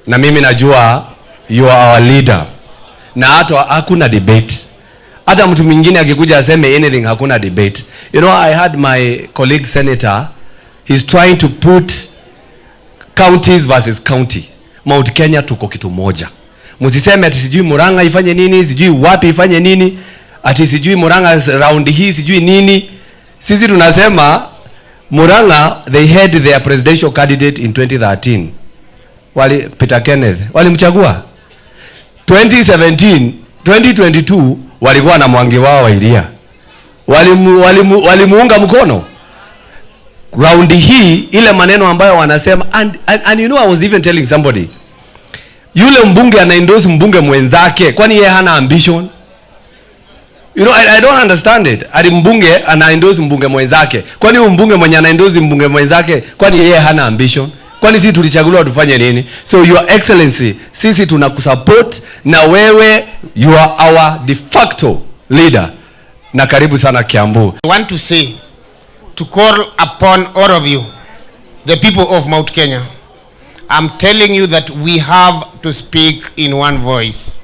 Na mimi najua you are our leader. Na hata hakuna debate. Hata mtu mwingine akikuja aseme anything, hakuna debate. You know, I had my colleague senator, he's trying to put counties versus county. Mount Kenya tuko kitu moja. Msiseme ati sijui Murang'a ifanye nini, sijui wapi ifanye nini, ati sijui Murang'a round hii sijui nini. Sisi tunasema Murang'a, they had their presidential candidate in 2013. Peter Kenneth. Walimchagua. 2017, 2022 walikuwa na Mwangi wao wa Iria. Walimuunga mkono. Round hii ile maneno ambayo wanasema and you know, I was even telling somebody, yule mbunge anaendorse mbunge mwenzake, kwani yeye hana ambition? You know, I don't understand it. Ati mbunge anaendorse mbunge mwenzake, kwani huyo mbunge mwenye anaendorse mbunge mwenzake, kwani yeye hana ambition? Kwani sisi tulichaguliwa tufanye nini? So your excellency, sisi tunakusupport, na wewe you are our de facto leader. Na karibu sana Kiambu. I want to say, to call upon all of you, the people of Mount Kenya. I'm telling you that we have to speak in one voice.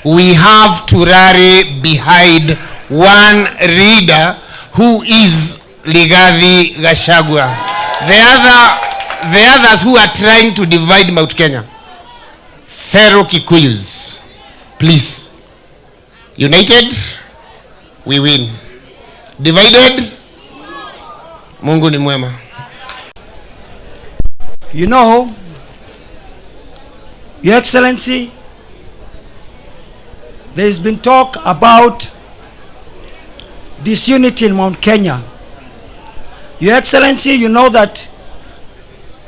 We have to rally behind one leader who is Rigathi Gachagua. The others who are trying to divide Mount Kenya, fellow Kikuyus, please, united we win, divided Mungu ni mwema. You know, Your Excellency, there's been talk about disunity in Mount Kenya. Your Excellency, you know that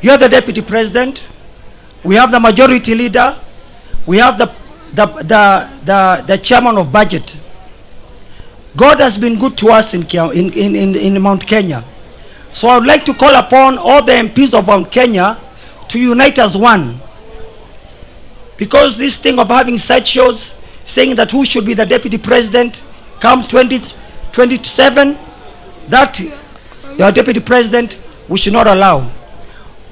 you are the Deputy President, we have the Majority Leader, we have the Chairman of Budget. God has been good to us in Mount Kenya. So I would like to call upon all the MPs of Mount Kenya to unite as one. Because this thing of having sideshows, saying that who should be the Deputy President come 2027, that your Deputy President, we should not allow.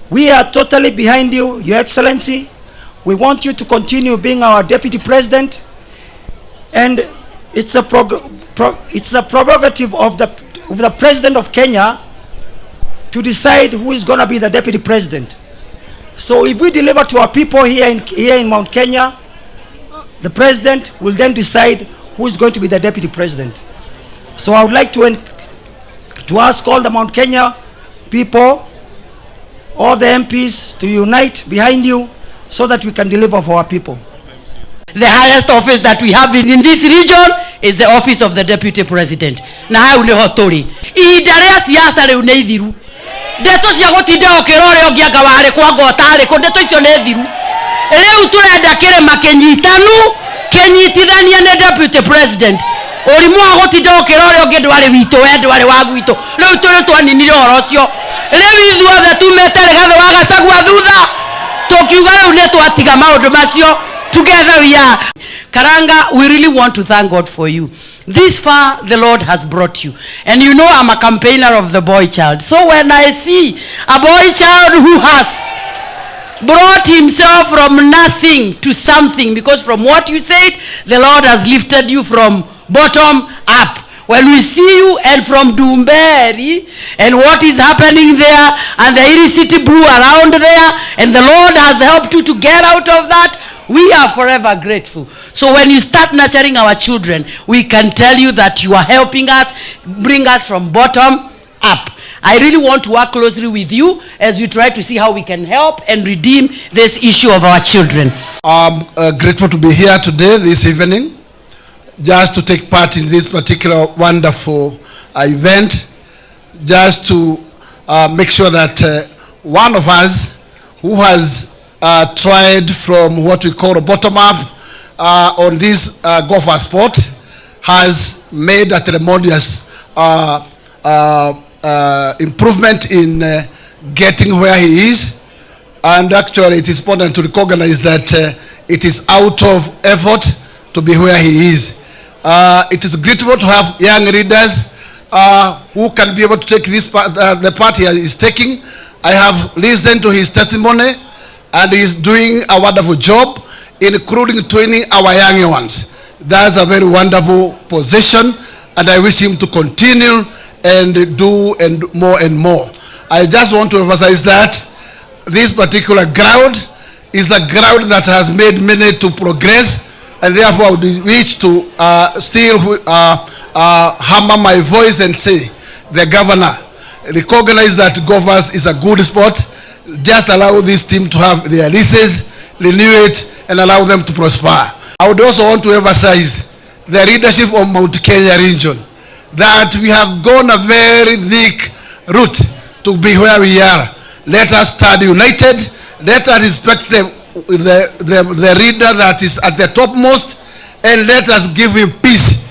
We are totally behind you, Your Excellency. We want you to continue being our Deputy President, and it's a prerogative of the President of Kenya to decide who is going to be the Deputy President. So if we deliver to our people here in Mount Kenya, the President will then decide who is going to be the Deputy President. So I would like to ask all the Mount Kenya people, all the MPs, to unite behind you so that we can deliver for our people. The highest office that we have in this region is the office of the Deputy President. Na hau ni hotori. Ihinda ria siasa riu ni thiru. Ndeto cia gutinda okirore ongianga wari kwa ngotari ko ndeto icio ni thiru. Riu turenda kirema kinyitanu kinyitithania ni Deputy President. Urimu wa gutinda okirore ongi ndwari witu we ndwari wa gwitu. Riu turi twaninire horo cio. Riu ithuothe tumete Rigathi wa Gachagua thutha. Tukiuga riu ni twatiga maundu macio. Together we are. Karanga, we really want to thank God for you. This far the Lord has brought you. And you know I'm a campaigner of the boy child. So when I see a boy child who has brought himself from nothing to something, because from what you said, the Lord has lifted you from bottom up. When we see you and from Dumberi and what is happening there and the illicit brew around there, and the Lord has helped you to get out of that, we are forever grateful. So when you start nurturing our children, we can tell you that you are helping us, bring us from bottom up. I really want to work closely with you as we try to see how we can help and redeem this issue of our children. I'm grateful to be here today, this evening, just to take part in this particular wonderful event, just to make sure that one of us who has tried from what we call a bottom up on this golfer sport has made a tremendous improvement in getting where he is. And actually it is important to recognize that it is out of effort to be where he is. It is grateful to have young leaders who can be able to take this part, the part he is taking. I have listened to his testimony, and he's doing a wonderful job, including training our young ones. That's a very wonderful position, and I wish him to continue and do more and more. I just want to emphasize that this particular ground is a ground that has made many to progress, and therefore I would wish to still hammer my voice and say, the governor, recognize that Govers is a good spot. Just allow this team to have their leases, renew it, and allow them to prosper. I would also want to emphasize the leadership of Mount Kenya region, that we have gone a very thick route to be where we are. Let us stand united. Let us respect the leader that is at the topmost, and let us give him peace.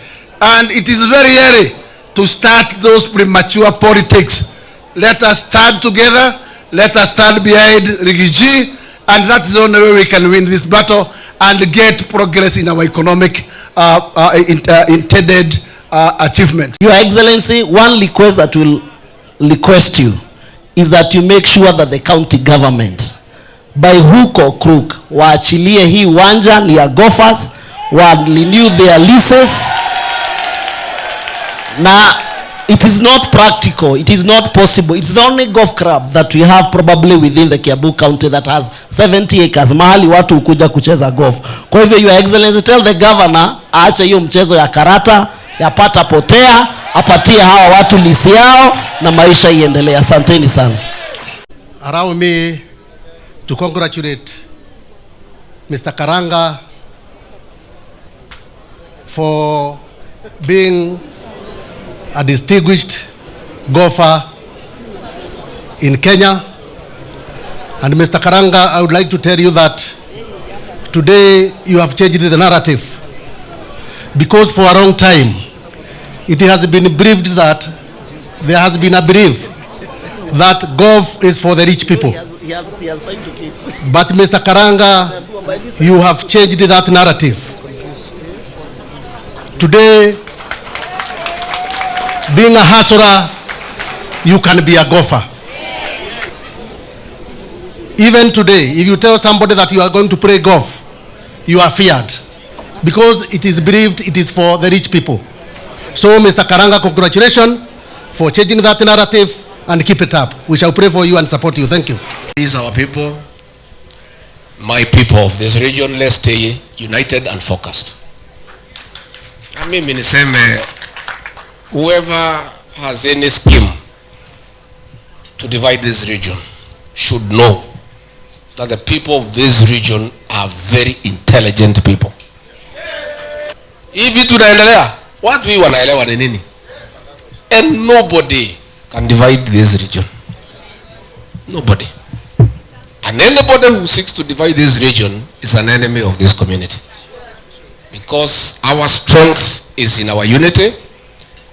And it is very early to start those premature politics. Let us stand together. Let us stand behind Rigiji, and that's the only way we can win this battle and get progress in our economic intended achievements. Your Excellency, one request that will request you is that you make sure that the county government, by hook or crook, waachilie hii uwanja ni ya Gophers, wa renew their leases. Now, it is not practical, it is not possible. It's the only golf club that we have probably within the Kiambu County that has 70 acres. Mahali watu ukuja kucheza golf. Kwa hivyo, Your Excellency, tell the governor, aache hiyo mchezo ya karata, ya pata potea, apatie hawa watu lisi yao, na maisha iendelee. Asanteni sana. Allow me to congratulate Mr. Karanga for being a distinguished golfer in Kenya. And Mr. Karanga, I would like to tell you that today you have changed the narrative, because for a long time it has been believed that there has been a belief that golf is for the rich people. He has time to keep. But Mr. Karanga, you have changed that narrative. Today, being a hustler, you can be a golfer. Even today, if you tell somebody that you are going to play golf, you are feared, because it is believed it is for the rich people. So, Mr. Karanga, congratulations for changing that narrative, and keep it up. We shall pray for you and support you. Thank you. These are our people, my people of this region. Let's stay united and focused. Mimi niseme, whoever has any scheme to divide this region should know that the people of this region are very intelligent people. Hivi tunaendelea, watu hii wanaelewa ni nini? And nobody can divide this region. Nobody. And anybody who seeks to divide this region is an enemy of this community. Because our strength is in our unity,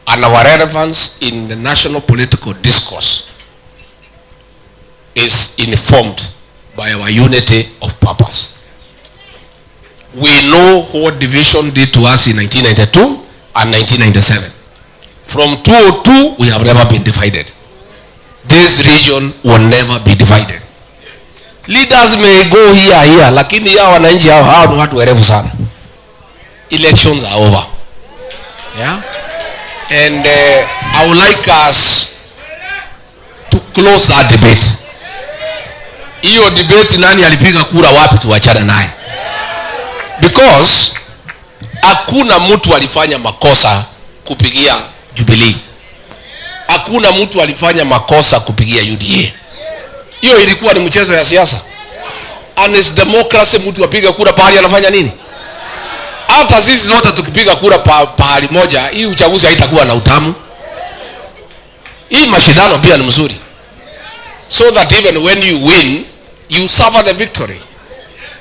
and our relevance in the national political discourse is informed by our unity of purpose. We know what division did to us in 1992 and 1997. From 2002, we have never been divided. This region will never be divided. Leaders may go here, lakini ya wananchi hao ni watu werevu sana. Elections are over. Yeah? And I would like us to close that debate. Hiyo debate, nani alipiga kura wapi, tuachane naye. Because hakuna mtu alifanya makosa kupigia Jubilee. Hakuna mtu alifanya makosa kupigia UDA. Hiyo ilikuwa ni mchezo ya siasa. And it's democracy, mtu apiga kura pahali anafanya nini? Hata sisi zote tukipiga kura pahali moja, hii uchaguzi haitakuwa na utamu. Hii mashindano pia ni mzuri, so that even when you win, you suffer the victory.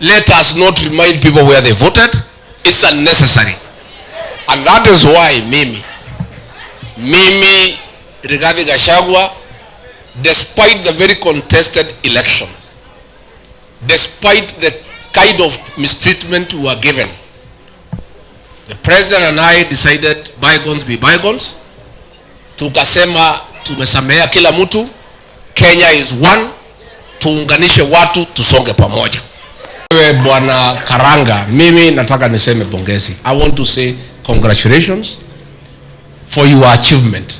Let us not remind people where they voted. It's unnecessary. And that is why Mimi regarding Gachagua, despite the very contested election, despite the kind of mistreatment we were given, the president and I decided bygones be bygones. Tukasema tumesamea kila mtu. Kenya is one. tuunganishe watu, tusonge pamoja. Wewe Bwana Karanga, mimi nataka niseme pongezi. I want to say congratulations for your achievement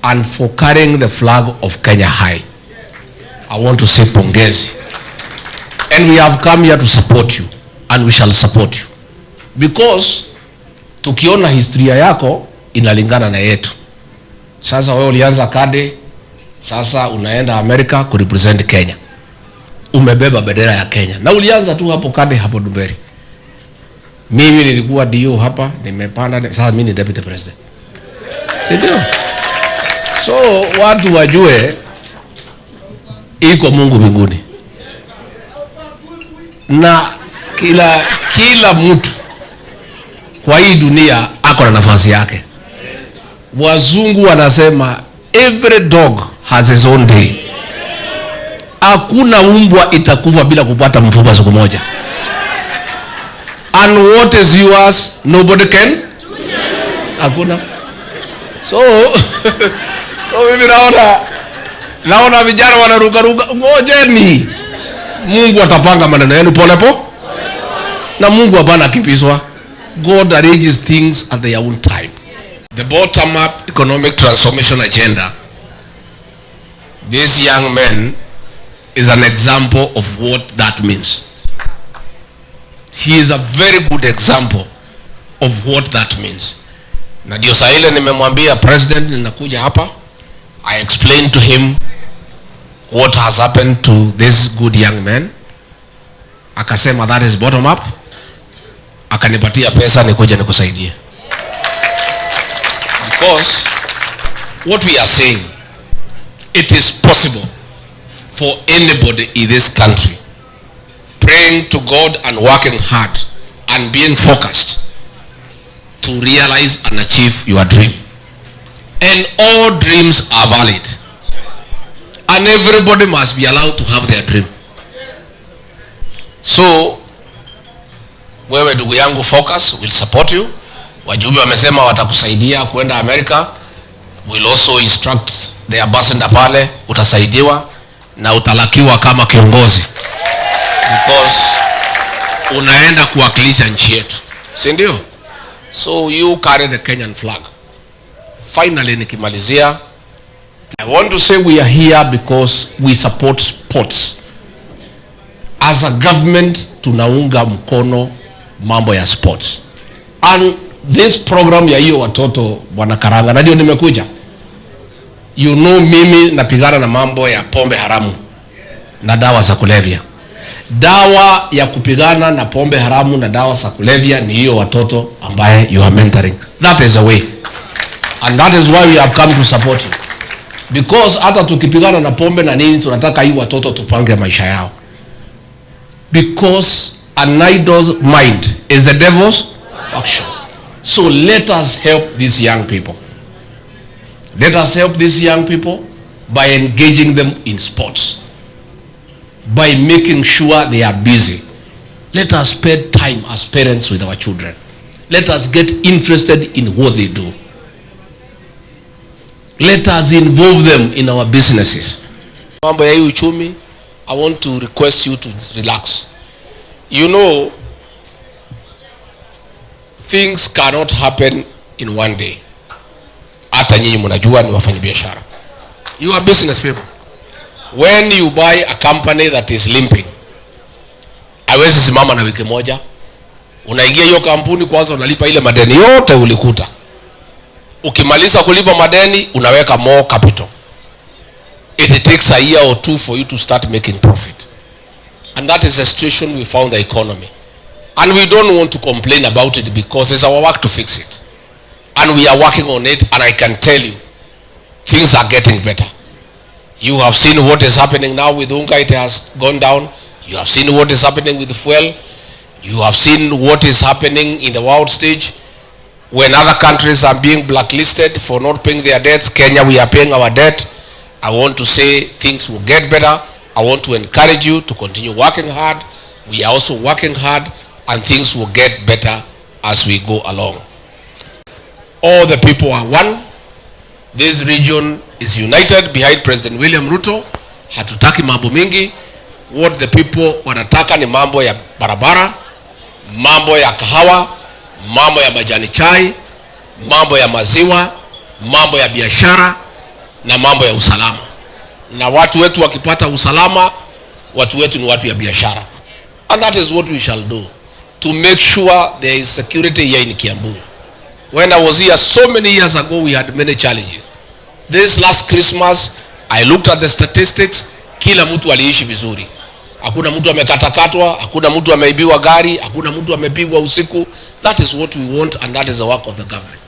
and for carrying the flag of Kenya high. I want to say pongezi. And we have come here to support you, and we shall support you. Because tukiona historia yako inalingana na yetu. Sasa wewe ulianza Kade, sasa unaenda Amerika kurepresent Kenya. Umebeba bendera ya Kenya. Na ulianza tu hapo Kade, hapo Duberi. Mimi nilikuwa DO hapa, nimepanda, sasa mimi ni deputy president. Sindio? So watu wajue iko Mungu mbinguni. Na kila mtu kwa hii dunia ako na nafasi yake. Wazungu wanasema every dog has his own day. Hakuna umbwa itakufa bila kupata mfupa siku moja. And what is yours nobody can. Hakuna. So mimi naona vijana wanaruka ngojeni. Mungu atapanga maneno yenu pole pole. Na Mungu hapana kimbizwa. God arranges things at their own time. The bottom-up economic transformation agenda. This young man is an example of what that means. He is a very good example of what that means. Na ndio saa ile nimemwambia president ninakuja hapa. I explained to him what has happened to this good young man. Akasema that is bottom up. Akanipatia pesa nikuja nikusaidie. Because what we are saying, it is possible for anybody in this country praying to God and working hard and being focused to realize and achieve your dream. And all dreams are valid. And everybody must be allowed to have their dream. So wewe ndugu yangu focus, will support you. Wajumbe wamesema watakusaidia kwenda America. Will also instruct the ambassador pale, utasaidiwa na utalakiwa kama kiongozi. Because unaenda kuwakilisha nchi yetu. Si ndio? So you carry the Kenyan flag. Finally nikimalizia, I want to say we are here because we support sports. As a government tunaunga mkono mambo ya sports. And this program ya hiyo watoto Bwana Karanga, na ndio nimekuja. You know mimi napigana na mambo ya pombe haramu na dawa za kulevya. Dawa ya kupigana na pombe haramu na dawa za kulevya ni hiyo watoto ambaye you are mentoring. That is a way. And that is why we have come to support you. Because hata tukipigana na pombe na nini tunataka hiyo watoto tupange maisha yao. Because an idle's mind is the devil's action. So let us help these young people. Let us help these young people by engaging them in sports. By making sure they are busy. Let us spend time as parents with our children. Let us get interested in what they do. Let us involve them in our businesses. Mambo ya uchumi, I want to request you to relax. You know, things cannot happen in one day. Hata nyinyi mnajua ni wafanyabiashara. You are business people. When you buy a company that is limping, haiwezi simama na wiki moja. Unaingia hiyo kampuni kwanza unalipa ile madeni yote ulikuta. Ukimaliza kulipa madeni unaweka more capital. It takes a year or two for you to start making profit. And that is the situation we found the economy. And we don't want to complain about it because it's our work to fix it. And we are working on it, and I can tell you, things are getting better. You have seen what is happening now with unga, it has gone down. You have seen what is happening with fuel. You have seen what is happening in the world stage. When other countries are being blacklisted for not paying their debts, Kenya, we are paying our debt. I want to say things will get better. I want to encourage you to continue working hard. We are also working hard, and things will get better as we go along. All the people are one. This region is united behind President William Ruto, Hatutaki mambo mingi. What the people wanataka ni mambo ya barabara, mambo ya kahawa, mambo ya majani chai, mambo ya maziwa, mambo ya biashara na mambo ya usalama. Na watu wetu wakipata usalama, watu wetu ni watu ya biashara. And that is what we shall do to make sure there is security here in Kiambu. When I was here so many years ago, we had many challenges. This last Christmas, I looked at the statistics. Kila mtu aliishi vizuri. Hakuna mtu amekatakatwa, hakuna mtu ameibiwa gari, hakuna mtu amepigwa usiku. That is what we want, and that is the work of the government.